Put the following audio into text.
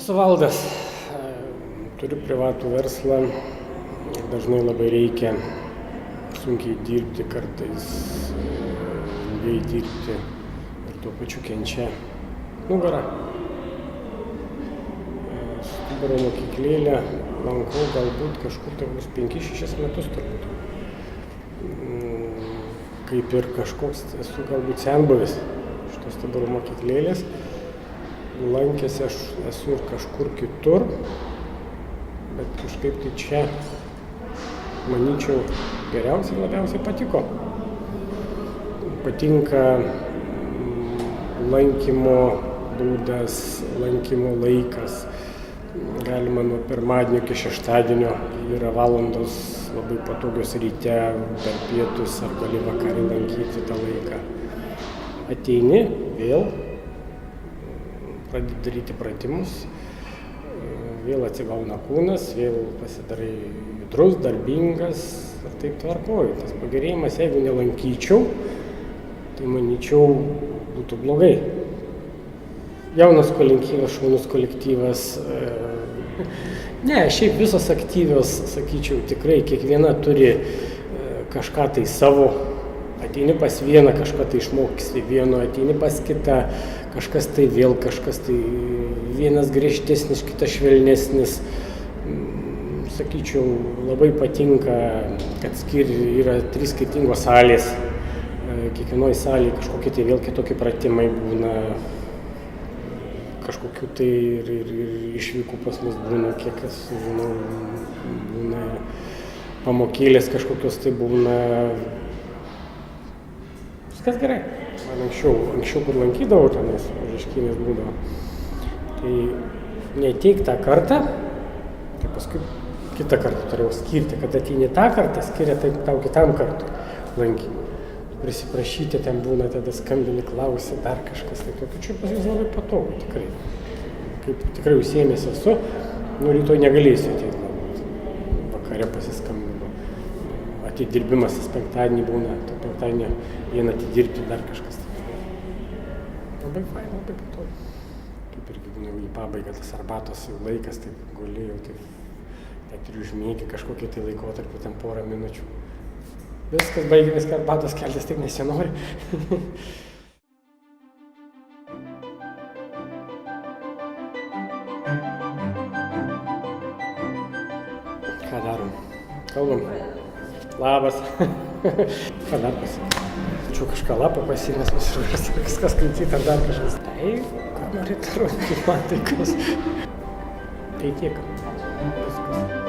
Esu Valdas, turiu privatų verslą, dažnai labai reikia sunkiai dirbti, kartais ilgai dirbti ir tuo pačiu kenčia nugarą. Stuburo mokyklėlę lankau galbūt kažkur tai bus 5-6 metus turbūt. Kaip ir kažkoks esu galbūt senbuvis šitos stuburo mokyklėlės. Lankęs aš esu ir kažkur kitur, bet kažkaip tai čia, manyčiau, geriausiai labiausiai patiko. Patinka lankymo būdas, lankymo laikas. Galima nuo pirmadienio iki šeštadienio, yra valandos labai patogios ryte, per pietus ar gali vakarį lankyti tą laiką. Ateini vėl, pradedi daryti pratimus, vėl atsigauna kūnas, vėl pasidarai judrus, darbingas ir taip tvarkoju. Tas pagerėjimas, jeigu nelankyčiau, tai manyčiau būtų blogai. Jaunas kolektyvas, šaunus kolektyvas. Ne, šiaip visos aktyvios, sakyčiau, tikrai kiekviena turi kažką tai savo. Ateini pas vieną, kažką tai išmokysi vieno, ateini pas kitą, kažkas tai vėl, kažkas tai vienas griežtesnis, kitas švelnesnis. Sakyčiau, labai patinka, kad yra 3 skirtingos salės. Kiekvienoje salėje kažkokie tai vėl kitokie pratimai būna. Kažkokių tai ir išvykų pas mus būna, kiek esu žinau, būna pamokėlės kažkokios tai būna. Viskas gerai. Man anksčiau kur lankydavau tenais, Ožeškinės būdavo. Tai neateik tą kartą, tai paskui kitą kartą turėjau skirti, kad ateini tą kartą, skiria tai tau kitam kartui lankymui. Prisiprašyti ten būna, tada skambini, klausi, dar kažkas, tai tokiu čia pas jūs labai patogu, tikrai. Kaip tikrai užsiėmęs esu, rytoj negalėsiu ateiti, galbūt vakare pasiskambinu. Atidirbimas penktadienį būna, to penktadienį vieną atidirbti, dar kažkas. Labai fain, labai patogu. Kaip irgi būna į pabaigą tas arbatos jau laikas, taip gulėjau, taip net ir užmiegi kažkokį tai laikotarpį, ten porą minučių. Viskas baigė, viską arbatos keltis, tik nesinori. Ką darom? Kalbam. Labas. Ką dar pasakyti? Tačiau kažką lapą pasimės, viską skaityti ar dar kažkas. Tai, ką norėtų rodyti, man tai kas. Tai tiek. Viskas.